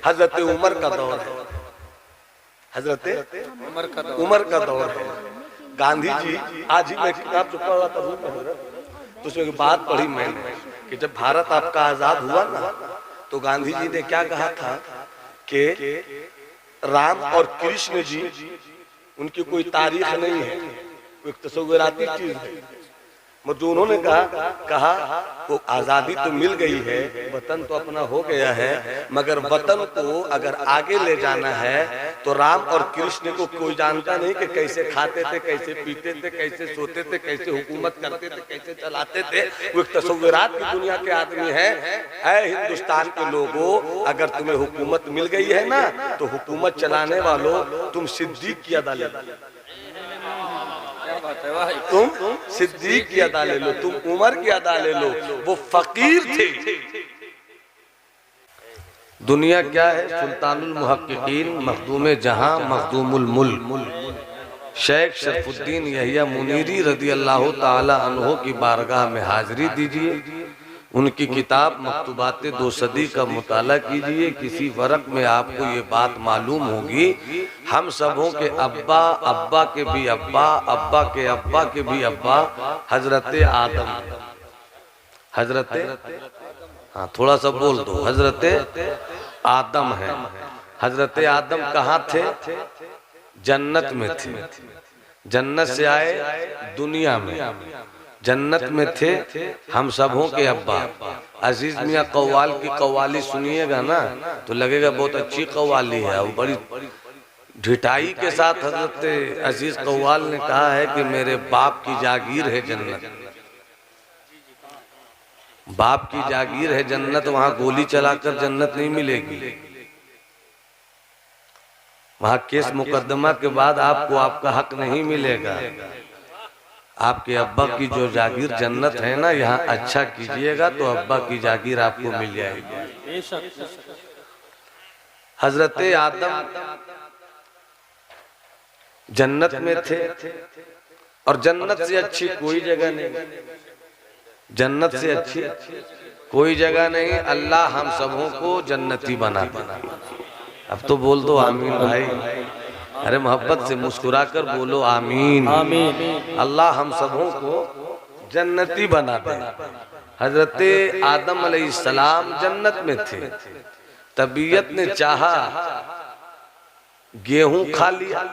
हजरत उमर का दौर है, हजरत उमर का दौर है। गांधी जी, आज ही मैं किताब जो पढ़ रहा था तो उसमें एक बात पढ़ी मैंने कि जब भारत आपका आजाद हुआ ना, तो गांधी जी ने क्या कहा था कि राम और कृष्ण जी उनकी कोई तारीख नहीं है, वो एक तस्वीराती चीज है। जो उन्होंने कहा वो आजादी तो मिल गई है, वतन तो अपना हो गया है, मगर वतन को अगर आगे ले जाना है तो राम और कृष्ण को कोई जानता नहीं कि कैसे खाते थे, कैसे पीते थे, कैसे सोते थे, कैसे हुकूमत करते थे, कैसे चलाते थे। वो एक तस्वीरात की दुनिया के आदमी है। ऐ हिंदुस्तान के लोगों, अगर तुम्हें हुकूमत मिल गई है ना, तो हुकूमत चलाने वालों तुम सिद्दीक की अदा ले लो, तुम सिद्दीक की अदा ले लो, तुम उमर की अदा ले लो। वो फकीर थे। दुनिया क्या है? सुल्तानुल मुहक्किकीन, मखदूम जहां, मखदूमुल मुल्क शेख शरफुद्दीन यहिया मुनीरी रदी अल्लाह ताला अन्हो की बारगाह में हाजिरी दीजिए। उनकी किताब मकतूबात दो सदी का मुताला कीजिए। किसी वर्क में आपको ये बात मालूम होगी, हम सबों के अब्बा, अब्बा के भी अब्बा, अब्बा के अब्बा के भी अब्बा हजरत आदम, हजरत, हाँ थोड़ा सा बोल दो, हजरत आदम है। हजरत आदम कहाँ थे? जन्नत में थे। जन्नत से आए दुनिया में, जन्नत में थे। हम सबों के अब्बा। अजीज मियाँ कव्वाल की कव्वाली सुनिएगा ना तो लगेगा बहुत अच्छी कव्वाली है। वो बड़ी ढिठाई के साथ हजरत अजीज कव्वाल ने कहा है कि मेरे बाप की जागीर है जन्नत, बाप की जागीर है जन्नत। वहां गोली चलाकर जन्नत नहीं मिलेगी। वहां केस मुकदमा के बाद आपको आपका हक नहीं मिलेगा। आपके अब्बा की जो जागीर जन्नत है ना, यहाँ अच्छा कीजिएगा तो अब्बा की जागीर आपको मिल जाएगी। हजरत आदम जन्नत में थे और जन्नत से अच्छी कोई जगह नहीं, जन्नत से अच्छी कोई जगह नहीं। अल्लाह हम सबों को जन्नती बना देना। अब तो बोल दो आमीन भाई, अरे मोहब्बत से मुस्कुराकर बोलो आमीन। अल्लाह हम सबों को जन्नती बना दे। हजरत आदम अलैहिस्सलाम जन्नत में थे। तबीयत ने चाहा गेहूं खा लिया।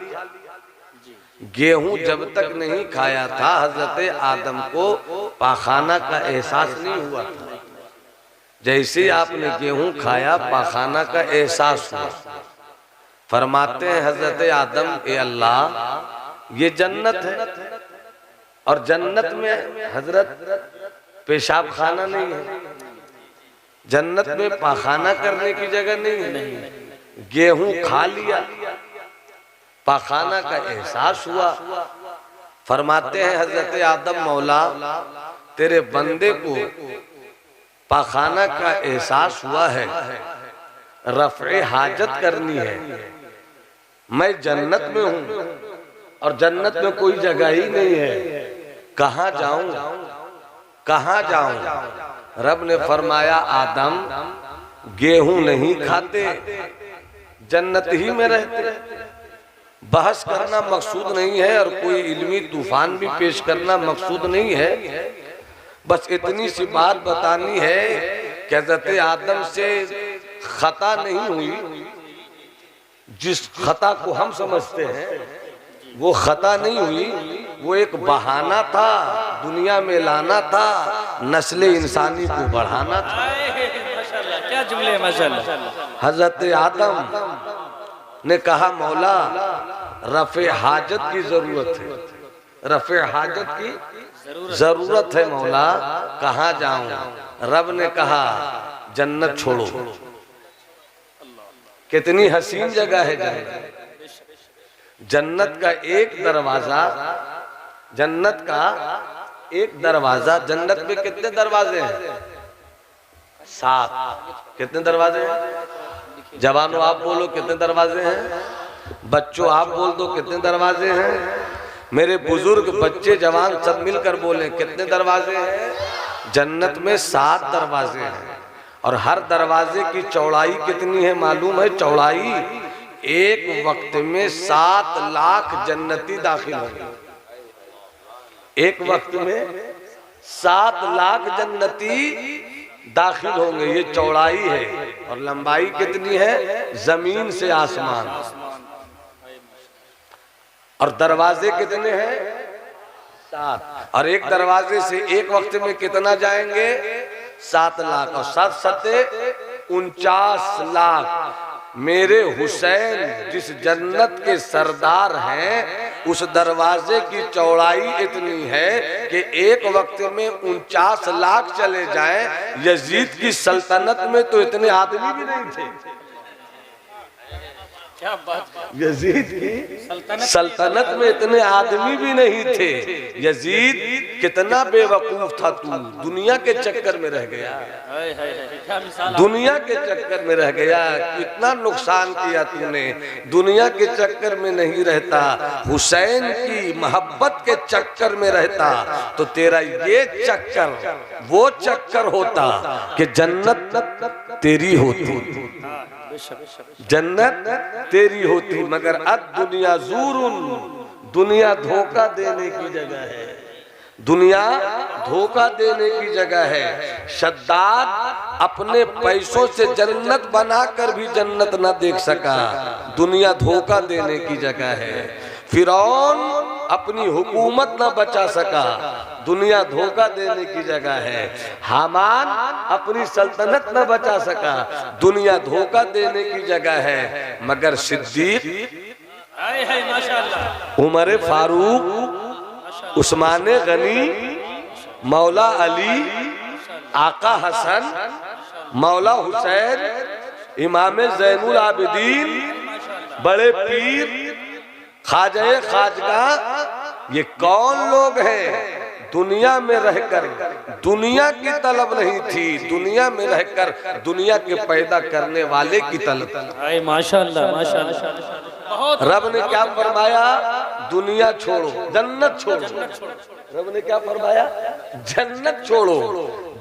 गेहूं जब तक नहीं खाया था हजरत आदम को पाखाना का एहसास नहीं हुआ था। जैसे आपने गेहूं खाया पाखाना का एहसास हुआ। फरमाते हैं हजरत आदम, ए अल्लाह ये जन्नत है और जन्नत में हजरत पेशाब खाना नहीं है, जन्नत में पाखाना करने की जगह नहीं है। गेहूं खा लिया, पाखाना का एहसास हुआ। फरमाते हैं हजरत आदम, मौला तेरे बंदे को पाखाना का एहसास हुआ है, रफ़े हाजत करनी है। मैं जन्नत में हूँ और जन्नत में कोई जगह ही नहीं है, कहाँ जाऊं, कहाँ जाऊं? रब ने फरमाया, आदम गेहूं नहीं खाते, जन्नत ही में रहते। बहस करना मकसूद नहीं है और कोई इल्मी तूफान भी पेश करना मकसूद नहीं है। बस इतनी सी बात बतानी है कि हज़रत आदम से खता नहीं हुई। जिस खता को हम समझते हैं वो खता नहीं हुई, वो एक बहाना था, दुनिया में लाना था, नस्ल इंसानी को बढ़ाना था। क्या जुमले माशाअल्लाह। हजरत आदम ने कहा, मौला रफ़े हाजत की जरूरत है, रफ़े हाजत की जरूरत है मौला, कहाँ जाऊं? रब ने कहा, जन्नत छोड़ो। कितनी हसीन जगह है जन्नत। जन्नत का एक दरवाजा, जन्नत का एक दरवाजा। जन्नत में कितने दरवाजे हैं? 7। कितने दरवाजे हैं? जवानों आप बोलो कितने दरवाजे हैं? बच्चों आप बोल दो कितने दरवाजे हैं? मेरे बुजुर्ग बच्चे जवान सब मिलकर बोले कितने दरवाजे हैं? जन्नत में 7 दरवाजे हैं। और हर दरवाजे की चौड़ाई कितनी है मालूम है? चौड़ाई एक वक्त में 7 लाख जन्नती दाखिल होंगे। एक वक्त में 7 लाख जन्नती दाखिल होंगे, ये चौड़ाई है। और लंबाई कितनी है? जमीन से आसमान। और दरवाजे कितने हैं? 7। और एक दरवाजे से एक वक्त में कितना जाएंगे? 7 लाख। और 7 सते 49 लाख। मेरे हुसैन जिस जन्नत के सरदार हैं, उस दरवाजे की चौड़ाई इतनी है कि एक वक्त में 49 लाख चले जाएं। यजीद की सल्तनत में तो इतने आदमी भी नहीं थे। क्या बात! यजीद की सल्तनत में इतने आदमी भी नहीं थे। यजीद कितना बेवकूफ था, तू दुनिया के चक्कर में रह गया। दुनिया के चक्कर में रह गया। कितना नुकसान किया तूने। दुनिया के चक्कर में नहीं रहता, हुसैन की मोहब्बत के चक्कर में रहता तो तेरा ये चक्कर वो चक्कर होता कि जन्नत तेरी होती, जन्नत तेरी होती। मगर अब दुनिया ज़ूरुन, दुनिया धोखा देने की जगह है। दुनिया धोखा देने की जगह है। शद्दाद अपने पैसों से जन्नत बनाकर भी जन्नत न देख सका। दुनिया धोखा देने की जगह है। फिरौन अपनी हुकूमत न बचा सका। दुनिया धोखा देने की जगह है। हामान अपनी सल्तनत न बचा सका। दुनिया धोखा देने की जगह है। मगर सिद्दीक, उमर फारूक, उस्मान गनी, मौला अली, आका हसन, मौला हुसैन, इमाम ज़ैनुल आबिदीन, बड़े पीर, ख्वाजा खाजगा, ये कौन लोग हैं? दुनिया में रहकर दुनिया की तलब नहीं थी, दुनिया में रहकर दुनिया के पैदा करने वाले की तलब। माशाअल्लाह माशाअल्लाह। रब ने क्या फरमाया? दुनिया छोड़ो, जन्नत छोड़ो। रब ने क्या फरमाया? जन्नत छोड़ो।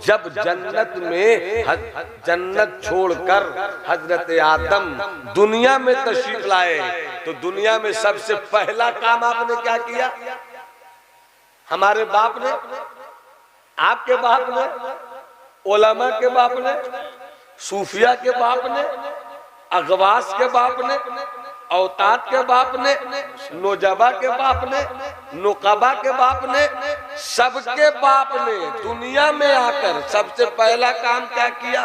जब जन्नत में जन्नत छोड़कर हजरत आदम दुनिया में तशरीफ लाए तो दुनिया में सबसे पहला काम आपने क्या किया? हमारे बाप ने, आपके बाप ने, उलमा के बाप ने, सूफिया के बाप ने, अगवास के बाप ने, औताद के बाप ने, नोजबा के बाप ने, नुकबा के बाप ने, सबके बाप ने दुनिया में आकर सबसे पहला काम क्या किया?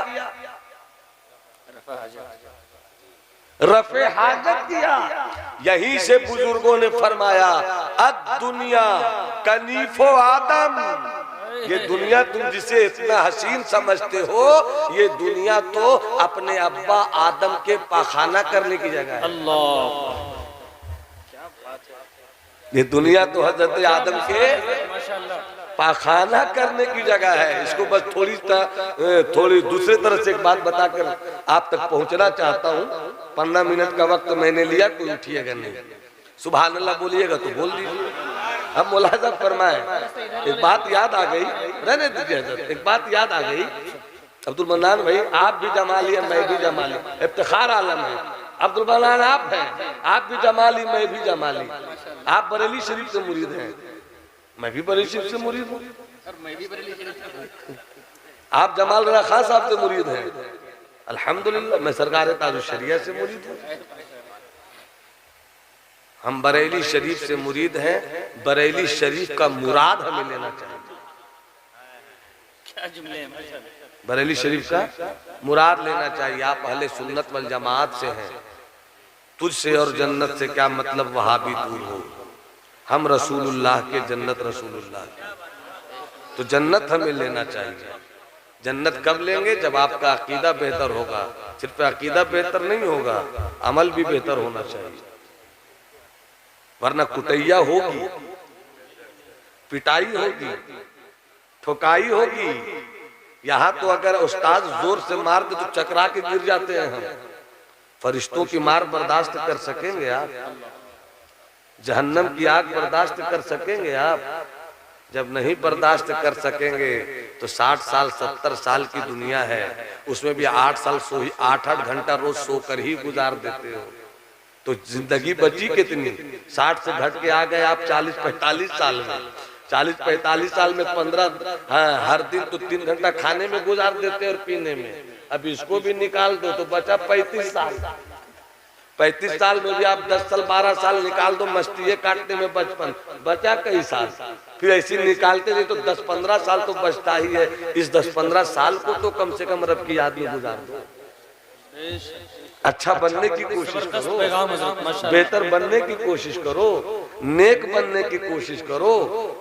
रफ़े हाजत किया। यहीं से बुजुर्गों ने फरमाया, अद दुनिया कनीफो आदम, ये दुनिया तुम जिसे इतना हसीन समझते हो, ये दुनिया तो अपने अब्बा आदम के पाखाना करने की जगह है। अल्लाह, ये दुनिया तो हजरत आदम के पाखाना करने की जगह है। इसको बस थोड़ी दूसरे तरह से एक बात बताकर आप तक पहुंचना चाहता हूँ। 15 मिनट का वक्त मैंने लिया, कोई उठिएगा नहीं। सुभान अल्लाह बोलिएगा तो बोल दीजिए। हम मुलाजा फरमाए। एक बात याद आ गई, रहने दीजिए हजरत, एक बात याद आ गई। अब्दुल मन्नान भाई, आप भी जमाली हैं, मैं भी जमाली, इफ्तिखार आलम है। अब्दुल मन्नान आप हैं, आप भी जमाली, मैं भी जमाली। आप बरेली शरीफ से मुरीद हैं, मैं भी बरेली शरीफ से मुरीद हूँ। आप जमाल रज़ा खान साहब से मुरीद हैं, अल्हम्दुलिल्लाह। मैं सरकार ताजुल शरिया से मुरीद हूँ। हम बरेली शरीफ से मुरीद हैं। बरेली शरीफ का मुराद हमें लेना चाहिए। क्या जुमले हैं। बरेली शरीफ का मुराद लेना चाहिए। आप अहले सुन्नत वल जमात से हैं, तुझसे और जन्नत से क्या मतलब वहां भी दूर हो। हम रसूलुल्लाह के, जन्नत रसूलुल्लाह की, तो जन्नत हमें लेना चाहिए। जन्नत कब लेंगे? जब आपका अकीदा बेहतर होगा। सिर्फ अकीदा बेहतर नहीं होगा, अमल भी बेहतर होना चाहिए। वरना कुटैया होगी, पिटाई होगी, ठोकाई होगी। यहाँ तो अगर उस्ताद जोर से मार दे तो चकरा के गिर जाते हैं हम। फरिश्तों की मार बर्दाश्त कर सकेंगे आप? जहन्नम की आग बर्दाश्त कर सकेंगे आप? जब नहीं बर्दाश्त कर सकेंगे तो 60 साल 70 साल की दुनिया है, उसमें भी 8 साल 8-8 घंटा रोज सोकर ही गुजार देते हो, तो जिंदगी बची कितनी? 60 से घट के आ गए आप 40-45 साल में। 40-45 साल में 15 हर दिन तो 3 घंटा खाने में गुजार देते और पीने में। अब इसको भी निकाल दो तो बचा 35 साल। 35 साल में भी आप 10 साल 12 साल निकाल दो मस्ती काटने में, बचपन बचा कई साल। फिर ऐसे निकालते नहीं तो 10-15 साल तो बचता ही है। इस 10-15 साल को तो कम से कम रब की याद में गुजार दो। अच्छा बनने की कोशिश करो, बेहतर बनने की कोशिश करो, नेक बनने की कोशिश करो।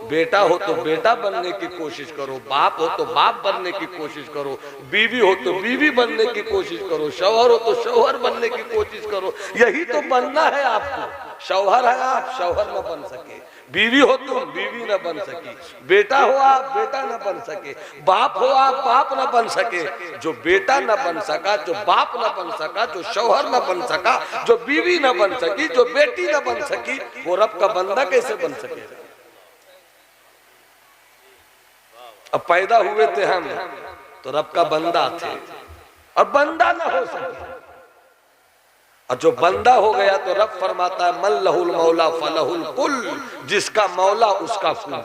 बेटा हो तो बेटा बनने की कोशिश करो, बाप हो तो बाप बनने की कोशिश करो, बीवी हो तो बीवी बनने की कोशिश करो, शौहर हो तो शौहर बनने की कोशिश करो। यही तो बनना है आपको। शौहर है आप, शौहर न बन सके, बीवी हो तुम, बीवी न बन सकी, बेटा हो आप, बेटा न बन सके, बाप हो आप, बाप न बन सके। जो बेटा न बन सका, जो बाप न बन सका, जो शौहर न बन सका, जो बीवी न बन सकी, जो बेटी न बन सकी, वो रब का बंदा कैसे बन सके? अब पैदा हुए थे हम तो रब का बंदा थे, और बंदा न हो सके। और जो बंदा हो गया तो रब फरमाता है मन लहुल मौला फलहुल कुल, जिसका मौला उसका कुल,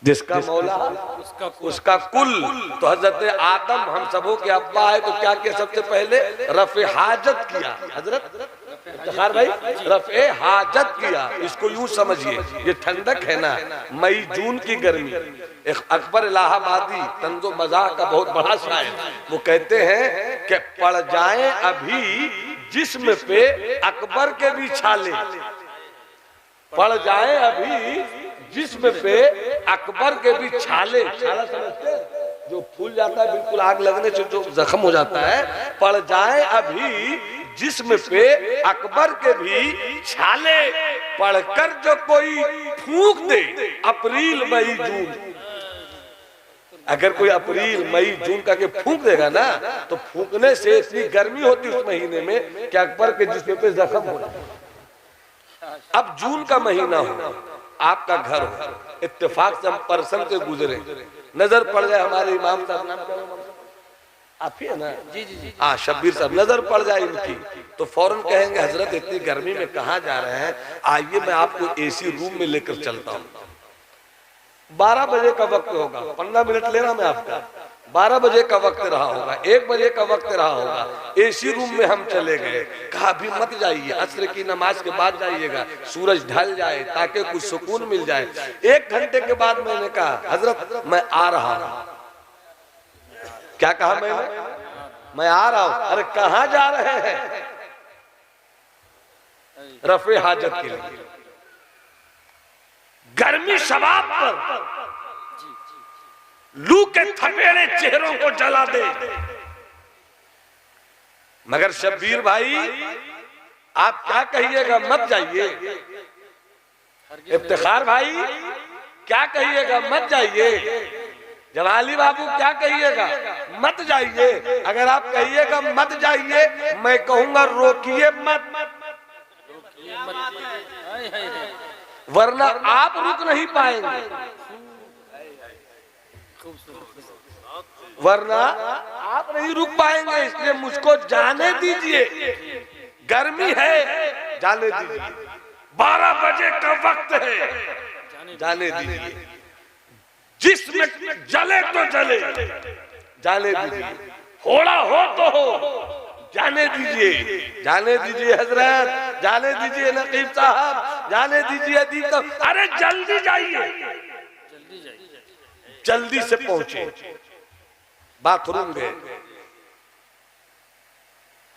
जिसका मौला उसका कुल। तो हजरत आदम हम सबों के अब्बा है, तो क्या किया? सबसे पहले रफ़े हाजत किया। हजरत इफ्तिखार भाई, रफ़े हाजत किया। इसको यूं समझिए, ये ठंडक है ना, मई जून की गर्मी। एक अकबर इलाहाबादी तंजो मज़ाह का बहुत बड़ा शायर, वो कहते हैं कि पड़ जाए अभी जिस्म पे अकबर के भी छाले, पड़ जाए अभी जिस्म पे अकबर के भी छाले। छाला समझते हैं? जो फूल जाता है बिल्कुल आग लगने से जो जख्म हो जाता है। पड़ जाए अभी जिस्म पे अकबर के भी छाले, पढ़कर जो कोई फूंक दे अप्रैल मई जून। अगर कोई अप्रैल मई जून का के फूंक देगा ना, तो फूंकने से इतनी गर्मी होती उस महीने में कि अकबर के जिस्म पे जख्म हो जाए। अब जून का महीना हो, आपका घर हो, इत्तेफाक से हम पर्सन से गुजरे, नजर पड़ जाए हमारे इमाम साहब, नाम क्या है आप ही है ना? जी जी जी, हाँ शब्बीर साहब, नजर पड़ जाए इनकी तो फौरन कहेंगे हजरत इतनी गर्मी में कहाँ जा रहे हैं, आइए मैं आपको एसी रूम में लेकर चलता हूँ। 12 बजे का वक्त होगा, 15 मिनट ले रहा मैं आपका, 12 बजे का वक्त रहा होगा, 1 बजे का वक्त रहा होगा। एसी रूम में हम चले गए, कहा अभी मत जाइए, अस्र की नमाज के बाद जाइएगा, सूरज ढल जाए ताकि कुछ सुकून मिल जाए। 1 घंटे के बाद मैंने कहा हजरत मैं आ रहा हूँ। क्या कहा मैंने? मैं आ रहा हूँ। अरे कहाँ जा रहे हैं? रफ़े हाजत के लिए। गर्मी शबाब पर लू के थपेड़े चेहरों को जला दे। मगर शब्बीर भाई आप क्या कहिएगा? मत जाइए। इफ्तिखार भाई क्या कहिएगा? मत जाइए। जवाली बाबू क्या कहिएगा? मत जाइए। अगर आप कहिएगा मत जाइए, मैं कहूंगा रोकिए मत, वरना आप रुक नहीं पाएंगे, वरना आप नहीं रुक पाएंगे। इसलिए मुझको जाने दीजिए, गर्मी है, जाने दीजिए। 12 बजे का वक्त है, जाने दीजिए। जिसमें जले तो जले, जाने दीजिए। होड़ा हो तो हो, जाने दीजिए, जाने दीजिए हजरत, जाने दीजिए नकीब साहब, जाने दीजिए अदीब साहब। अरे जल्दी जाइए, जल्दी से पहुंचे। बाथरूम गए।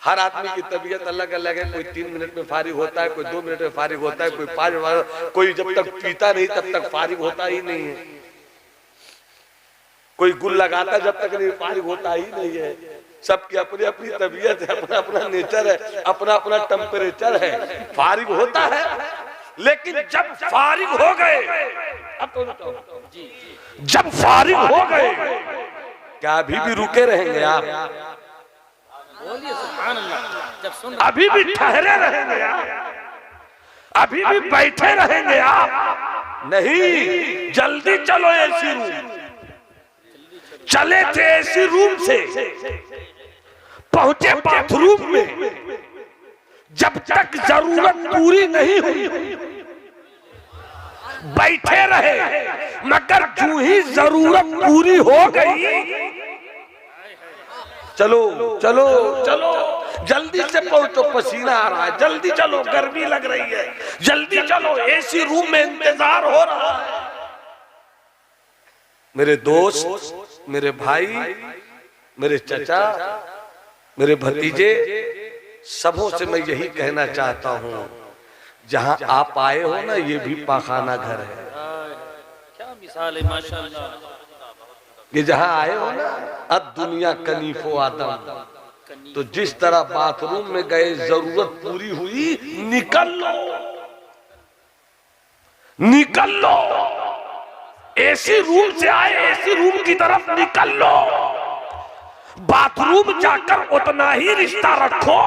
हर आदमी की तबीयत अलग अलग है, कोई 3 मिनट में फारिग होता है, कोई 2 मिनट में फारिग होता है, कोई 5 मिनट, कोई जब तक पीता नहीं तब तक फारिग होता ही नहीं है, कोई गुल लगाता जब तक नहीं फारिग होता ही नहीं है। सबकी अपनी अपनी तबीयत है, अपना अपना नेचर है, अपना अपना टेम्परेचर है। फारिग होता है, लेकिन जब फारिग हो गए, अब तो जब फारिग हो गए, क्या अभी भी रुके रहेंगे आप? बोलिए सुभान अल्लाह। जब सुन अभी भी ठहरे रहेंगे आप? अभी भी बैठे रहेंगे आप? नहीं, जल्दी चलो एसी रूम। चले थे एसी रूम से, पहुंचे बाथरूम में। जब तक जरूरत पूरी नहीं हुई बैठे रहे, मगर जो ही जरूरत पूरी हो गई, चलो चलो चलो जल्दी से पहुंचो, पसीना आ रहा है, जल्दी चलो, गर्मी लग रही है, जल्दी चलो, एसी रूम में इंतजार हो रहा है। मेरे दोस्त, मेरे भाई, मेरे चचा, मेरे भतीजे, सबों से मैं यही कहना चाहता हूं, जहां आप आए हो ना, ये भी पाखाना घर है। क्या मिसाल है माशाअल्लाह। ये जहां आए हो ना, अब दुनिया कनीफो आदम, तो जिस तरह बाथरूम में गए, जरूरत पूरी हुई, निकल लो, निकल लो। एसी रूम से आए, एसी रूम की तरफ निकल लो। बाथरूम जाकर उतना ही रिश्ता रखो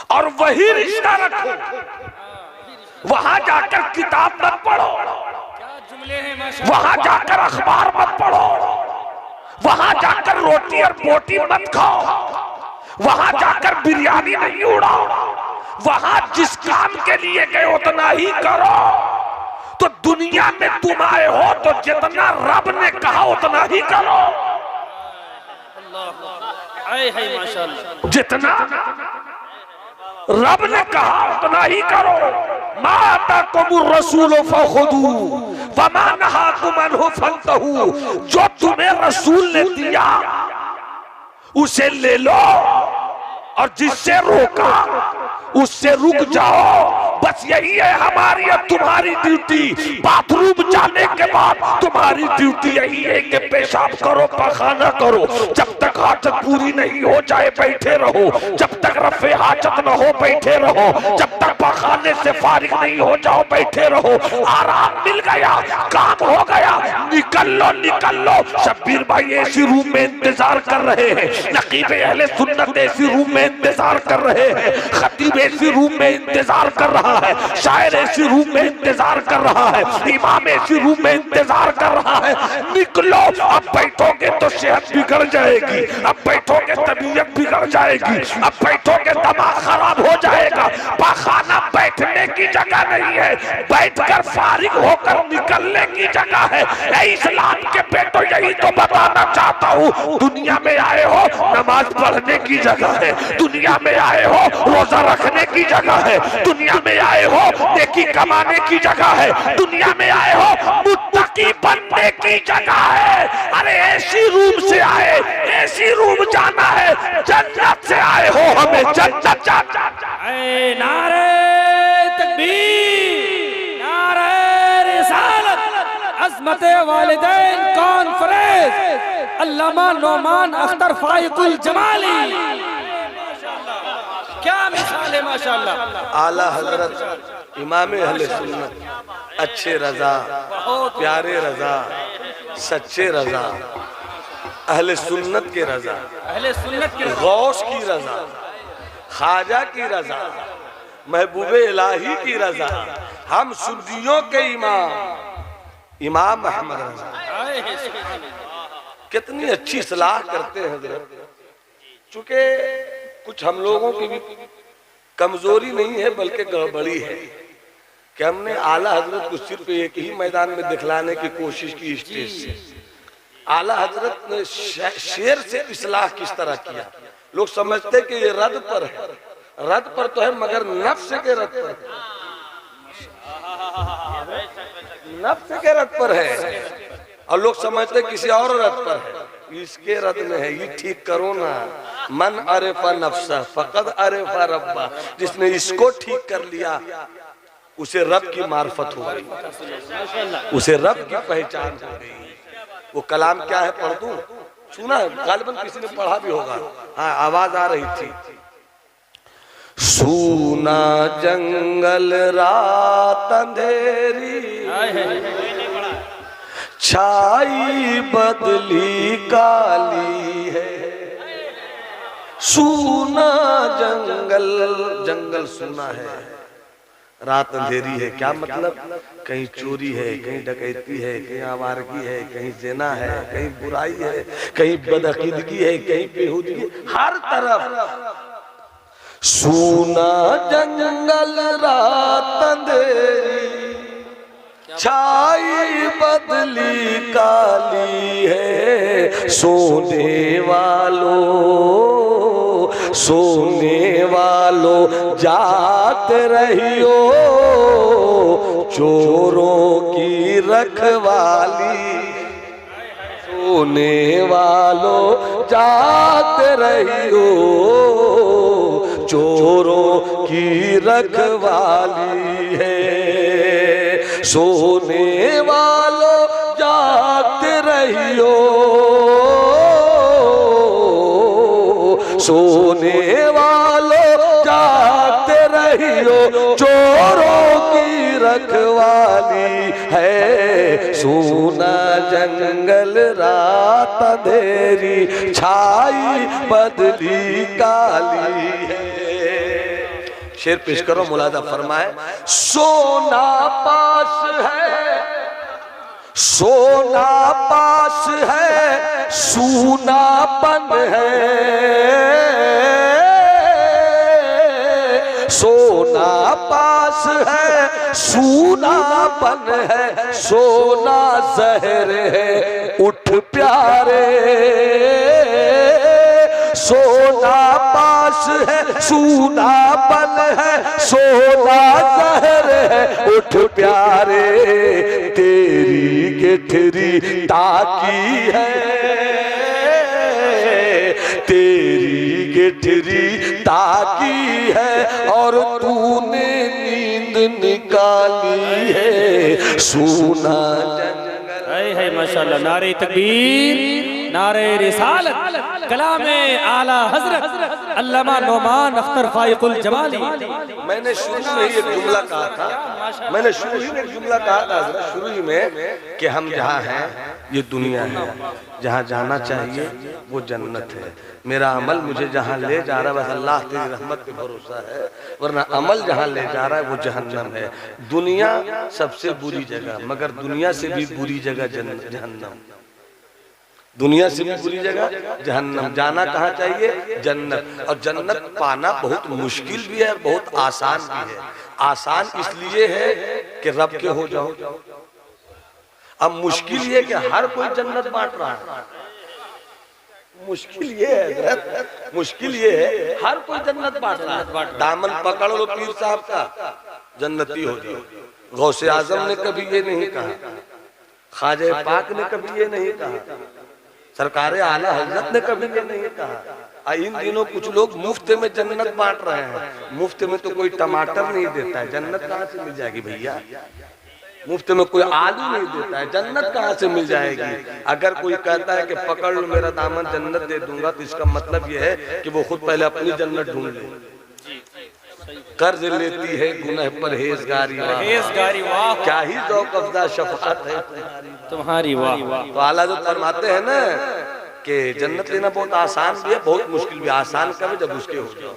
और वही रिश्ता रखो। वहां जाकर किताब मत पढ़ो, क्या जुमले हैं माशाअल्लाह। वहां जाकर अखबार मत पढ़ो, वहां जाकर रोटी और बोटी मत खाओ, वहां जाकर बिरयानी नहीं उड़ाओ। वहां जिस काम के लिए गए उतना ही करो। तो दुनिया में तुम आए हो तो जितना रब ने कहा उतना ही करो। आए है माशाअल्लाह। जितना रब ने कहा उतना ही करो। मा आताकुमुर रसूल फखुदू वमा नहाकुम अन्हु फंतहू। जो तुम्हें रसूल ने दिया उसे ले लो, और जिससे रोका उससे रुक जाओ। बस यही है हमारी और तुम्हारी ड्यूटी। बाथरूम जाने के बाद तुम्हारी ड्यूटी यही है कि पेशाब करो, पखाना करो। जब तक हाजत पूरी नहीं हो जाए बैठे रहो, जब तक रफे हाजत न हो बैठे रहो, जब तक पखाने से फारिग नहीं हो जाओ बैठे रहो। आराम मिल गया, काम हो गया, निकल लो, निकल लो। शब्बीर भाई एसी रूम में इंतजार कर रहे हैं, नकीब अहले सुन्नत एसी रूम में इंतजार कर रहे हैं, खतीब एसी रूम में इंतजार कर रहा है, शायर ऐसी रूम में इंतजार कर रहा है, इमाम ऐसी रूम में इंतजार कर रहा है। निकलो, अब बैठोगे तो सेहत बिगड़ जाएगी, अब बैठोगे तबीयत बिगड़ जाएगी, अब बैठोगे दिमाग खराब हो जाएगा। पाखाना बैठने की जगह नहीं है, बैठकर फारिग होकर निकलने की जगह है। इस्लाम के बेटो यही तो बताना चाहता हूँ। दुनिया में आए हो नमाज पढ़ने की जगह है, दुनिया में आए हो रोजा रखने की जगह है, दुनिया में आए हो नेकी कमाने की जगह है, दुनिया में आए हो मुत्तकी बनने की जगह है। अरे ऐसी रूम से आए, ऐसी रूम जाना है, जन्नत से आए हो, हमें जन्नत जाना। नारे तकबीर, नारे रिसालत, अज़मत वालिदैन कॉन्फ्रेंस, अल्लामा नौमान अख्तर फाइकुल जमाली। क्या मिसाल है माशाअल्लाह। आला हजरत इमाम अहले सुन्नत, अच्छे रजा, प्यारे रजा, सच्चे रजा, अहले सुन्नत के रजा, अहले सुन्नत के गौस की रजा, ख्वाजा की रजा, महबूबे इलाही की रजा, हम सुन्नियों के इमाम अहमद रजा। कितनी अच्छी सलाह करते हैं हजरत। चूंकि कुछ हम लोगों की भी कमजोरी नहीं है बल्कि गड़बड़ी है कि हमने आला हजरत को सिर्फ एक ही मैदान में दिखलाने की कोशिश की स्टेज से। आला हजरत ने शेर से इस्लाह किस तरह किया। लोग समझते कि ये रद पर है, रद पर तो है मगर नफ्स के रद पर है, नफ्स के रद पर है, और लोग समझते किसी और रद पर है। इसके रद में है, ये ठीक करो ना। मन अरेफा नफ्सा फकद अरेफा रब्बा। जिसने इसको ठीक कर लिया उसे रब की मार्फत हो गई, उसे रब की पहचान हो गई। वो कलाम क्या है पढ़ दूं? सुना गालिबन किसी ने पढ़ा भी होगा। हाँ, आवाज आ रही थी। सूना जंगल रात अंधेरी, छाई बदली काली है। सूना जंगल, जंगल सूना है, रात अंधेरी है, क्या मतलब? कहीं चोरी है, कहीं डकैती है, कहीं आवारगी है, कहीं ज़िना है, कहीं बुराई है, कहीं बदअकीदगी है, कहीं बेहूदगी, हर तरफ सूना जंगल रात अंधेरी, छाई बदली काली है, सोने वालों जाते रहियो, चोरों की रखवाली। सोने वालों जाते रहियो, चोरों की रखवाली है। सोने वालों जागते रहियो, सोने वालों जागते रहियो, चोरों की रखवाली है। सूना जंगल रात अंधेरी, छाई बदली काली है। शेर पेश करो, मुलाजा फरमाए। सोना पास है, सोना पास है, सूनापन है। सोना पास है, सूनापन है, सोना जहर है, उठ प्यारे। सोना पास है, सूनापन है, सोना जहर है, उठ प्यारे। तेरी गेठरी ताकी है, तेरी गेठरी ताकी है, और तूने नींद निकाली है। सूना है माशाल्लाह। नारे तकबीर, नारे रिसालत, कलामे आला हजरत अल्लामा नोमान अख्तर फाइकुल जमाली। मैंने शुरू में ही एक जुमला कहा था, मैंने शुरू ही में एक जुमला कहा था शुरू ही में, कि हम जहाँ हैं ये दुनिया है, जहाँ जाना चाहिए वो जन्नत है। मेरा अमल मुझे जहाँ ले जा रहा है बस अल्लाह की रहमत पे भरोसा है, वरना अमल जहाँ ले जा रहा है वो जहन्नम है। दुनिया सबसे बुरी जगह, मगर दुनिया से भी बुरी जगह जहन्नम। दुनिया से भी बुरी जगह जहन्नम। जाना कहाँ चाहिए? जन्नत। और जन्नत पाना बहुत मुश्किल भी है और बहुत आसान भी है। आसान इसलिए है कि रब के हो जाओ, अब मुश्किल ये कि हर कोई जन्नत बांट रहा है। मुश्किल ये है, मुश्किल ये है हर कोई जन्नत बांट रहा है। दामन पकड़ लो पीर साहब का, जन्नती हो जाओ। गौसे आजम ने कभी ये नहीं कहा, ख्वाजा पाक ने कभी ये नहीं कहा, सरकार आला हजरत ने कभी ये नहीं कहा। इन दिनों कुछ लोग मुफ्त में जन्नत बांट रहे हैं। मुफ्त में तो कोई टमाटर नहीं देता है, जन्नत कहाँ से मिल जाएगी भैया? मुफ्त में कोई आलू नहीं देता है, जन्नत कहाँ से मिल जाएगी? अगर कोई कहता है कि पकड़ लो मेरा दामन जन्नत दे दूंगा, तो इसका मतलब यह है कि वो खुद पहले अपनी जन्नत ढूंढ ले। कर्ज लेती है गुनह परहेजगारी, वाह क्या ही ज़ौक़ अफ़ज़ा शफ़ाअत है तुम्हारी, वाह। तो आला जो फरमाते हैं ना कि जन्नत लेना बहुत आसान भी है, बहुत मुश्किल भी। आसान कब? जब उसके हो जाओ।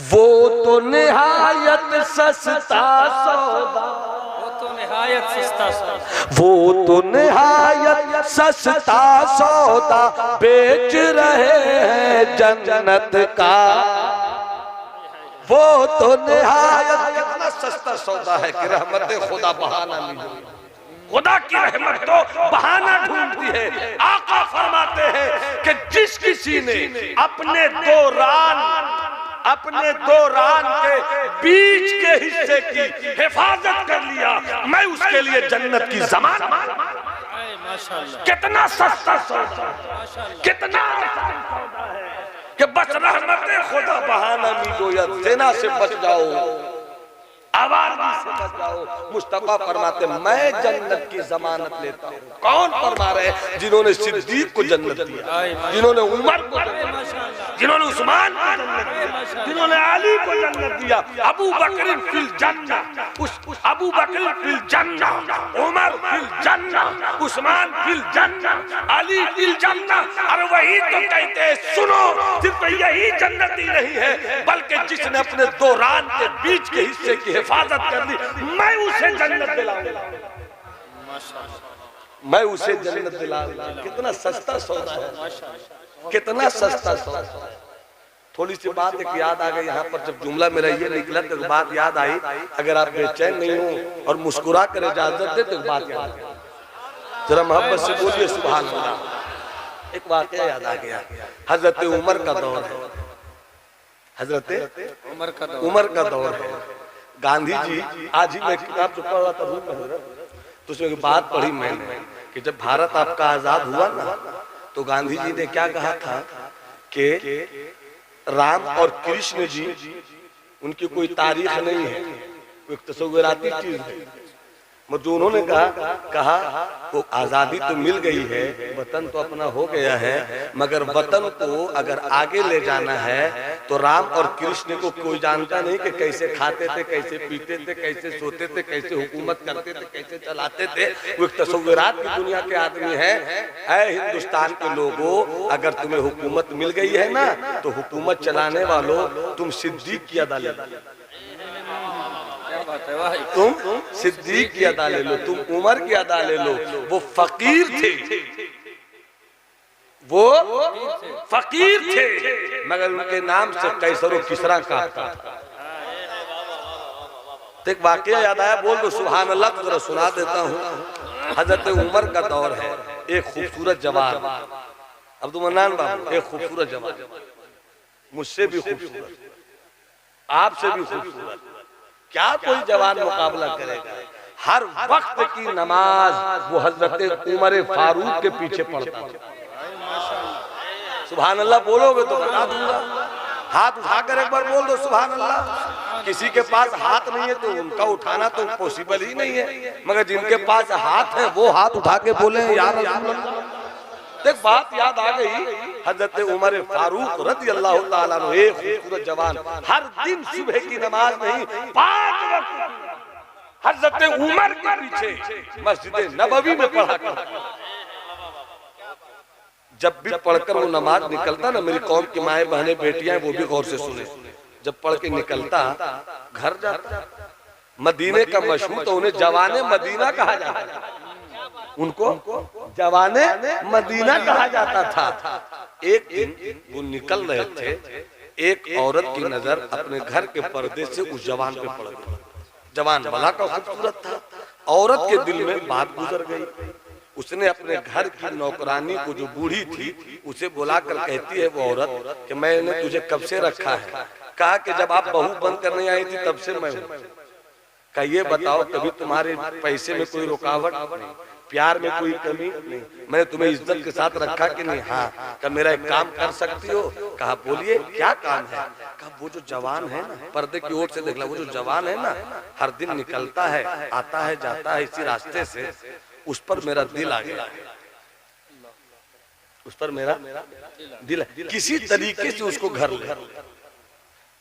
वो तो निहायत सस्ता सौदा, वो तो निहायत सस्ता सौदा बेच रहे हैं जन्नत का। वो तो निहायत कितना सस्ता सौदा है कि रहमत खुदा बहाना नहीं, खुदा की रहमत तो बहाना ढूंढती है। आका फरमाते हैं कि जिस किसी ने अपने दो रान के बीच के हिस्से की हिफाजत कर लिया, मैं उसके लिए जन्नत की ज़मानत। कितना सस्ता सौदा, कितना आसान सौदा है कि बस रहमत खुदा बहाना मिलो या ज़िना से बच जाओ, आवारगी से बच जाओ। मुस्तफा फरमाते मैं जन्नत की जमानत लेता हूँ। कौन फरमा रहे? जिन्होंने सिद्दीक को जन्नत दिया, जिन्होंने उमर को जन्नत दिया, जिन्होंने उस्मान को जन्नत दिया, जिन्होंने अली को जन्नत दिया। अबू बकर फिल जन्नह, अबू बकर फिल जन्नह, उमर फिल जन्नह, उस्मान फिल जन्नह, अली फिल जन्नह। अरे वही तो कहते हैं, सुनो सिर्फ यही जन्नत ही नहीं है, बल्कि जिसने अपने दो रान के बीच के हिस्से की हिफाजत कर ली, मैं उसे जन्नत दिलाऊंगा, मैं उसे जन्नत दिलाऊंगा। कितना सस्ता सौदा है, कितना सस्ता सौदा। थोड़ी सी बात एक याद आ गई यहाँ पर, जब जुमला मेरा ये निकला तो बात याद आई। अगर आप बेचैन नहीं हो और मुस्कुरा कर इजाजत दे तो बात याद आ गई, जरा मोहब्बत से बोलिए सुभान अल्लाह। एक वाकया याद आ गया, हजरत उमर का दौर है, हजरत उमर का दौर है। गांधी जी, आज ही मैं किताब जो पढ़ रहा था रूम में, तो उसमें एक बात पढ़ी मैंने कि जब भारत आपका आजाद हुआ ना, तो गांधी जी ने क्या कहा था कि राम और कृष्ण जी उनकी कोई तारीख नहीं है, कोई तस्वीराती चीज है। जो उन्होंने कहा वो आजादी तो मिल गई है, वतन तो अपना हो गया है, मगर वतन को अगर आगे ले जाना है तो राम और कृष्ण को कोई जानता नहीं कि कैसे खाते थे, कैसे पीते थे, कैसे सोते थे, कैसे हुकूमत करते थे, कैसे चलाते थे। वो एक तस्वीरात की दुनिया के आदमी है। ऐ हिंदुस्तान के लोगों, अगर तुम्हें हुकूमत मिल गई है ना, तो हुकूमत चलाने वालों तुम सिद्दीक की अदा ले लो, तुम सिद्दीक की अदा ले लो, तुम उमर की अदा ले लो। वो फकीर थे, वो फकीर थे, मगर उनके नाम से कैसर किसरा काटता था। तो एक वाकया याद आया, बोल दो सुभान अल्लाह, तो जरा सुना देता हूँ। हजरत उमर का दौर है, एक खूबसूरत जवान, अब्दुल मन्नान बाबू, एक खूबसूरत जवान, मुझसे भी खूबसूरत, आपसे भी खूबसूरत, क्या कोई जवान मुकाबला करेगा। हर वक्त की नमाज वो हजरत उमर फारूक के पीछे पढ़ता था। सुभान अल्लाह बोलोगे तो बता दूंगा, हाथ उठाकर एक बार बोल दो सुभान अल्लाह। किसी के पास हाथ नहीं है तो उनका उठाना तो पॉसिबल ही नहीं है, मगर जिनके पास हाथ है वो हाथ उठा के बोले यार रसूल अल्लाह। एक बात याद आ गई, हजरत उमर फारूक रज़ी अल्लाह ताला अन्हु, एक खूबसूरत जवान, हर दिन सुबह की नमाज नहीं 5 वक्त हजरत उमर के पीछे मस्जिद नबवी में पढ़ा करता। जब भी पढ़कर वो नमाज निकलता ना, मेरी कौम की माएं बहनें बेटियां वो भी गौर से सुने, जब पढ़ के निकलता घर जाता, मदीने का मशहूर, तो उन्हें जवाने मदीना कहा जाता था, उनको जवाने मदीना कहा जाता था। एक दिन वो निकल रहे थे, एक औरत की नजर अपने घर के पर्दे से उस जवान पे पड़ गई। जवान भला का खूबसूरत था, औरत के दिल में बात गुजर गई। उसने अपने घर की नौकरानी को, जो बूढ़ी थी, उसे बुलाकर कहती है वो औरत कि मैंने तुझे कब से रखा है। कहा कि जब आप बहू बन कर नहीं आई थी तब से मैं हूँ। का ये बताओ कभी तुम्हारे पैसे में कोई रुकावट नहीं, प्यार में कोई कमी नहीं, मैंने तुम्हें इज्जत के साथ रखा कि नहीं। हाँ, क्या मेरा एक काम कर सकती हो? कहा बोलिए क्या काम है। कहा वो जो जवान है ना, पर्दे की ओर से देख ला, वो जो जवान है ना, हर दिन निकलता है, आता है, जाता है इसी रास्ते से, उस पर मेरा दिल आ गया, उस पर मेरा दिल है। किसी तरीके से उसको घर ले।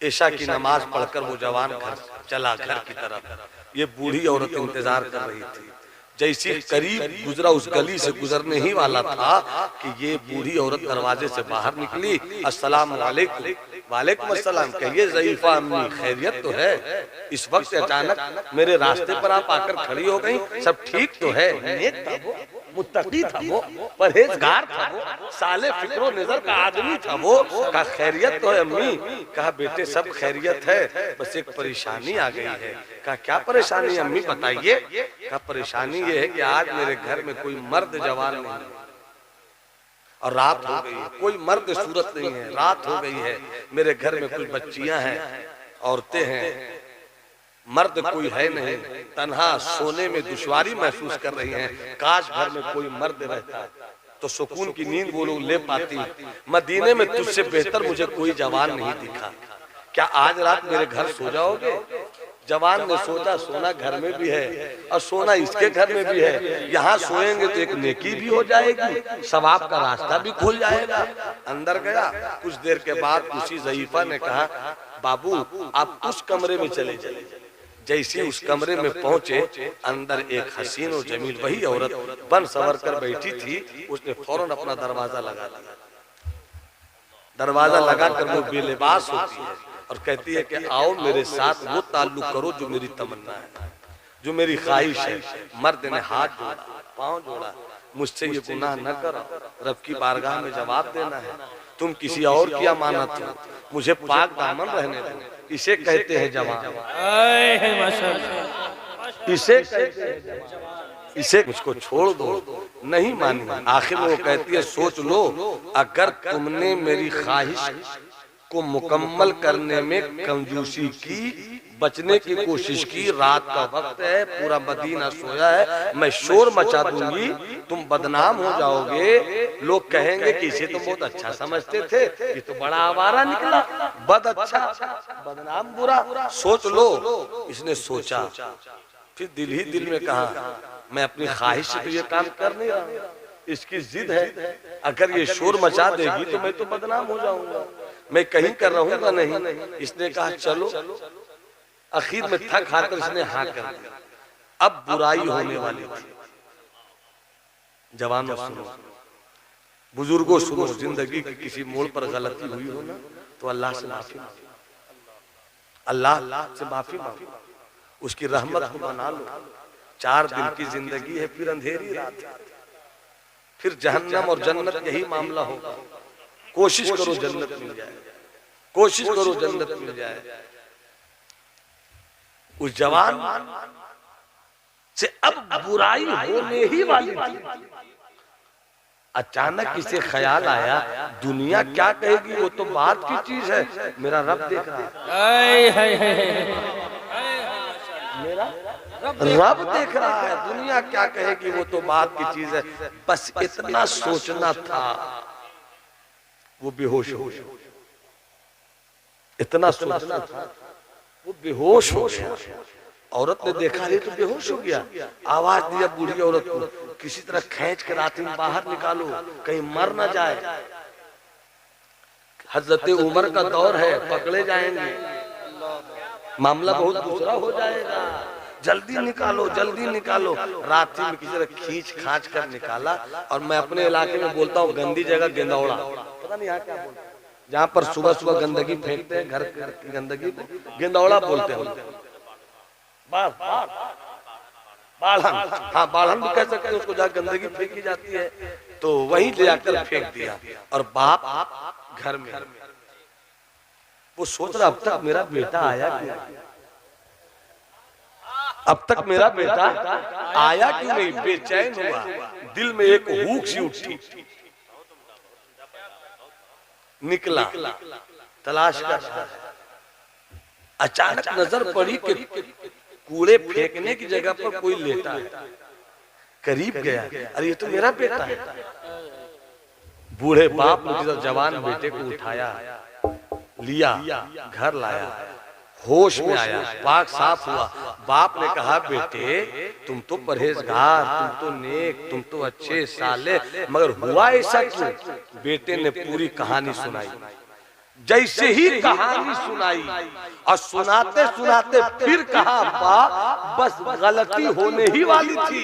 ईशा की नमाज पढ़कर वो जवान घर चला, घर की तरफ। ये बूढ़ी औरत इंतजार कर रही थी। जैसे करीब गुजरा, उस गली से गुजरने ही वाला था कि ये बूढ़ी औरत दरवाजे से बाहर निकली। अस्सलाम वालेकुम। वालेकुम अस्सलाम। कहिए ज़ईफा अम्मी, खैरियत तो है? इस वक्त अचानक मेरे रास्ते पर आप आकर खड़ी हो गई, सब ठीक तो है? नेक था वो, मुत्तकी था वो, परहेजगार था वो, साले फिक्रो नजर का आदमी था वो। कहा खैरियत तो है अम्मी? कहा बेटे सब खैरियत है, बस एक परेशानी आ गई है। कहा क्या परेशानी अम्मी बताइए। कहा परेशानी ये है कि आज मेरे घर में कोई मर्द जवान नहीं है और रात हो गई है, कोई मर्द सूरत नहीं है, रात हो गई है, मेरे घर में कुछ बच्चियां हैं, औरतें हैं, मर्द कोई है नहीं, तन्हा सोने में दुश्वारी महसूस कर रही हैं। काश घर में कोई मर्द रहता तो सुकून की नींद वो लोग ले पाती। मदीने में तुझसे बेहतर मुझे कोई जवान नहीं दिखा, क्या आज रात मेरे घर सो जाओगे? जवान ने सोचा सोना घर में भी है और सोना इसके घर में भी है, यहाँ सोएंगे तो एक नेकी भी हो जाएगी, सवाब का रास्ता भी खुल जाएगा। अंदर गया, कुछ देर के बाद उसी ज़ईफा ने कहा बाबू आप उस कमरे में चले जाइए। जैसे उस कमरे में पहुंचे, अंदर एक हसीन और जमील वही औरत बन सवर कर बैठी थी। उसने फौरन अपना दरवाजा लगा लिया। दरवाजा लगाकर वो बेलिबास होती है और कहती है कि आओ मेरे साथ वो ताल्लुक करो जो मेरी तमन्ना है, जो मेरी ख्वाहिश है। मर्द ने हाथ जोड़ा, पांव जोड़ा, मुझसे ये गुनाह न करो, रब की बारगाह में जवाब देना है, तुम किसी और की अमानत हो, मुझे पाक दामन रहने दो। इसे कहते हैं जवान, इसे कहते हैं जवान। इसे मुझको छोड़ दो, नहीं मानी। आखिर में वो कहती है सोच लो, अगर तुमने मेरी ख्वाहिश को मुकम्मल करने में कंजूसी की, बचने की कोशिश की, रात का वक्त है, पूरा मदीना सोया है, मैं शोर मचा दूंगी, तुम बदनाम हो जाओगे, लोग कहेंगे कि इसे तुम बहुत अच्छा समझते थे, ये तो बड़ा आवारा निकला, बद अच्छा बदनाम बुरा, सोच लो। इसने सोचा, फिर दिल ही दिल में कहा मैं अपनी ख्वाहिश से तो ये काम कर नहीं रहा, इसकी जिद है, अगर ये शोर मचा देगी तो मैं तो बदनाम हो जाऊंगा, मैं कहीं कर रहूंगा नहीं। इसने कहा चलो। आखिर में थक हार इसने हाँ कर दिया। अब बुराई होने वाली थी। जवानों सुनो, बुजुर्गों सुनो, जिंदगी की किसी मोड़ पर गलती हुई हो ना तो अल्लाह से माफी मांगो, अल्लाह से माफी मांगो, उसकी रहमत को मना लो। 4 दिन की जिंदगी है, फिर अंधेरी रात है, फिर जहन्नम और जन्नत यही मामला होगा। कोशिश करो जन्नत मिल जाए, कोशिश करो जन्नत मिल जाए। उस जवान से अब बुराई होने ही वाली थी। अचानक इसे ख्याल आया दुनिया क्या कहेगी, वो तो बात की चीज है, मेरा रब देख रहा है, मेरा रब देख रहा है, दुनिया क्या कहेगी वो तो बात की चीज है। बस इतना सोचना था, वो बेहोश हो गया। इतना सोचना था, वो बेहोश हो गया। औरत ने देखा ये तो बेहोश हो गया, आवाज दिया बूढ़ी औरत को, किसी तरह खींच कर रात्रि में बाहर निकालो, कहीं मर ना जाए। हजरत उमर का दौर है, पकड़े जाएंगे, मामला बहुत दूसरा हो जाएगा, जल्दी निकालो, जल्दी निकालो। रात्रि में किसी तरह खींच खांच कर निकाला। और मैं अपने इलाके में बोलता हूँ गंदी जगह गेंदौड़ा, पता नहीं यहाँ क्या बोलते हैं, जहाँ पर सुबह सुबह गंदगी फेंकते हैं, घर की गंदगी को गेंदौड़ा बोलते हैं। बाढ़न, हाँ बाढ़न भी कह सकते हैं उसको, जहाँ गंदगी फेंकी जाती है तो वहीं ले जाकर फेंक दिया। और बाप घर में, वो सोच रहा अब तक मेरा बेटा आया क्यों, अब तक मेरा बेटा आया क्यों नहीं, बेचैन हुआ, दिल में एक हुक सी उठी, निकला, तलाश कर रहा है। अचानक नजर पड़ी कि कूड़े फेंकने की जगह पर कोई लेटा है। करीब गया, अरे ये तो मेरा बेटा है। बूढ़े बाप ने किसी जवान बेटे को उठाया, लिया, घर लाया, होश में आया, पाक साफ हुआ। बाप ने कहा बेटे तुम तो परहेजगार, तुम तो नेक, तुम तो अच्छे साले, मगर हुआ ऐसा क्यों। बेटे ने पूरी कहानी सुनाई। जैसे ही कहानी सुनाई और सुनाते सुनाते फिर कहा बा बस गलती होने ही वाली थी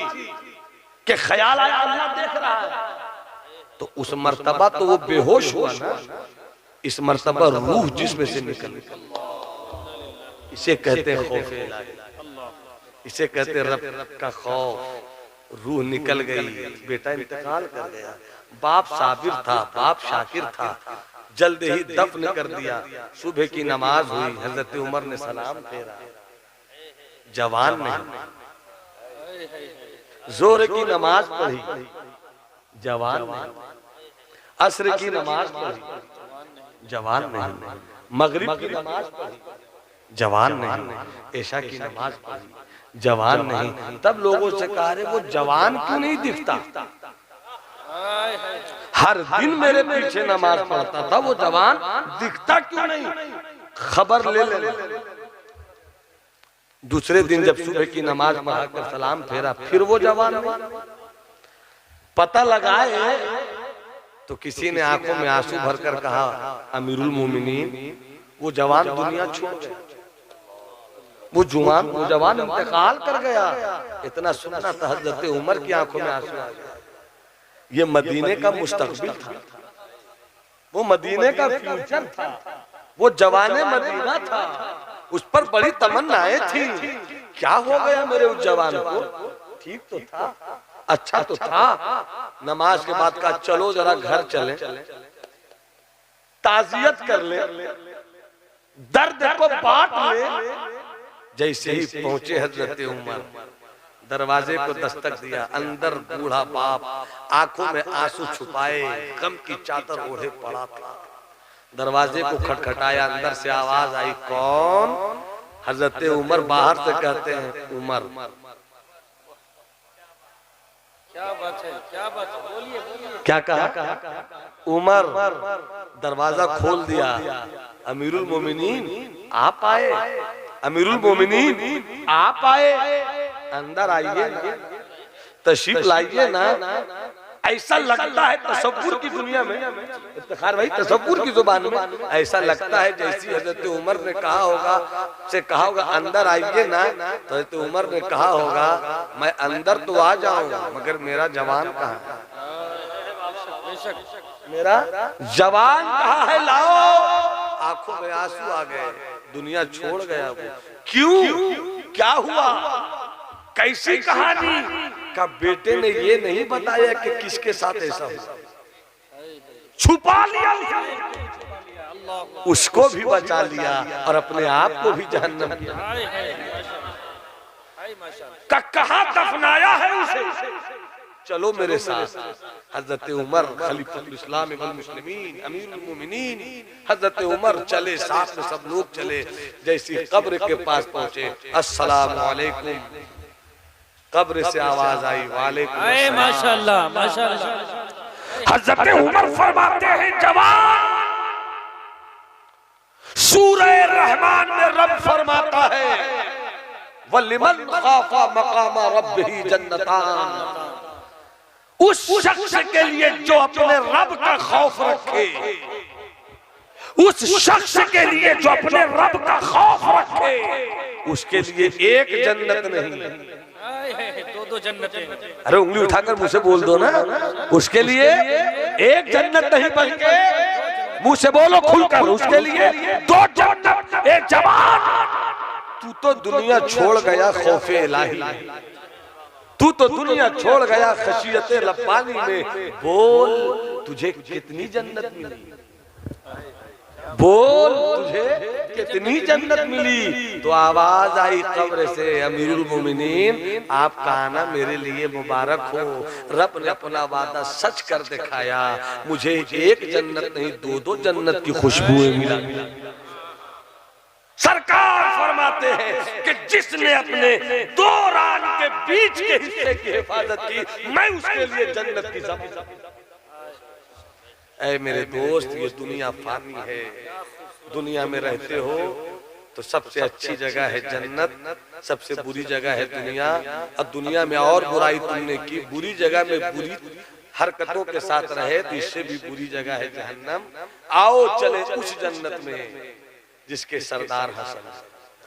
कि ख्याल आया अल्लाह देख रहा है। तो उस मर्तबा तो वो बेहोश हुआ ना, इस मर्तबा रूह जिसमें से निकल, इसे कहते हैं खौफ इलाही, इसे कहते रब का खौफ। रूह निकल गई, बेटा इंतकाल कर गया। बाप साबिर था, बाप शाकिर था, जल्द ही दफन कर दिया। सुबह की नमाज हुई, हजरत उमर ने सलाम फेरा, जवान नहीं। जोर की नमाज पढ़ी, जवान नहीं। असर की नमाज पढ़ी, जवान नहीं। मगरिब की नमाज पढ़ी, जवान नहीं। ऐशा की नमाज पढ़ी, जवान नहीं। तब लोगों से कहा रे वो जवान क्यों नहीं दिखता, हर दिन मेरे पीछे नमाज पढ़ता था, वो जवान दिखता क्यों नहीं, खबर ले ले। दूसरे दिन जब सुबह की नमाज पढ़ाकर सलाम फेरा, फिर वो जवान नहीं। पता लगाए तो किसी ने आंखों में आंसू भरकर कहा अमीरुल मोमिनीन वो जवान दुनिया छोड़ गया, वो जवान इंतकाल कर गया। इतना सुनना था, हजरत उमर की आंखों में आंसू आ गया। ये मदीने का मुस्तकबिल था, वो मदीने का फ्यूचर था, वो जवाने मदीना था, उस पर बड़ी तमन्नाएं थी। क्या हो गया मेरे उस जवान को? ठीक तो था, अच्छा तो था। नमाज के बाद का चलो जरा घर चले, ताजियत कर ले, दर्द को बांट ले। जैसे ही पहुंचे हजरत उमर, दरवाजे को दस्तक दिया। अंदर बूढ़ा बाप आंखों में आंसू छुपाए गम की चादर ओढ़े पड़ा था। दरवाजे को खटखटाया, अंदर से आवाज आई, कौन? हजरत उमर बाहर से कहते हैं, उमर। क्या बात है, क्या बात है, बोलिए बोलिए। क्या कहा? उमर। दरवाजा खोल दिया। अमीरुल मोमिनीन आप आए, अमीरुल मोमिनीन आप आए, अंदर आइए ना, तशरीफ लाइए ना। ऐसा लगता है तसव्वुर की दुनिया में, इफ्तिखार भाई तसव्वुर की जुबान में ऐसा लगता है जैसी हजरत उमर ने कहा होगा अंदर आइए ना, तो हजरत उमर ने कहा होगा मैं अंदर तो आ जाऊंगा मगर मेरा जवान कहाँ है? मेरा जवान कहाँ है? लाओ। आंखों में आंसू आ गए, दुनिया छोड़ गया वो। क्यों? क्या हुआ? कैसी कहानी? का बेटे ने ये नहीं बताया कि किसके साथ ऐसा हुआ, छुपा लिया, उसको भी बचा लिया और अपने आप को भी जहन्नम का कहां दफनाया है उसे। चलो मेरे साथ। हजरत उमर खलीफतुल इस्लाम वल मुस्लिमीन अमीरुल मोमिनीन हजरत उमर चले, साथ में सब लोग चले। जैसे कब्र के पास पहुंचे, अस्सलाम वालेकुम। कब्र से आवाज आई, वालेकुम अस्सलाम। माशाअल्लाह माशाअल्लाह। हजरत उमर फरमाते हैं, जवान, सूरह रहमान में रब फरमाता है, वलिमन खाफा मकाम रब्बिही जन्नतान। उस शख्स के लिए जो अपने रब का खौफ रखे, उस शख्स के लिए जो अपने रब का खौफ रखे, उसके लिए एक जन्नत नहीं, दो जन्नतें। अरे उंगली उठाकर मुझसे बोल दो ना, उसके लिए एक जन्नत नहीं बल्कि मुंह से बोलो खुलकर, उसके लिए दो जन्नत। एक जवान, तू तो दुनिया छोड़ गया खौफे इलाही, तू तो दुनिया छोड़ गया खशियत रब्बानी में। बोल तुझे कितनी जन्नत मिली, बोल तुझे कितनी जन्नत मिली। तो आवाज आई कब्र से, अमीरुल मोमिनीन आपका आना मेरे लिए मुबारक हो। रब ने अपना वादा सच कर दिखाया, मुझे एक जन्नत नहीं दो जन्नत की खुशबुएं मिला। सरकार फरमाते हैं कि जिसने अपने दो रान के बीच के हिस्से की हिफाजत की, मैं उसके लिए जन्नत की ज़मीन। ऐ मेरे दोस्त, ये दुनिया फानी है, दुनिया में रहते हो तो सबसे अच्छी जगह है जन्नत, सबसे बुरी जगह है दुनिया। और दुनिया में और बुराई तुमने की, बुरी जगह में बुरी हरकतों के साथ रहे तो इससे भी बुरी जगह है जहन्नम। आओ चले उस जन्नत में जिसके सरदार हसन।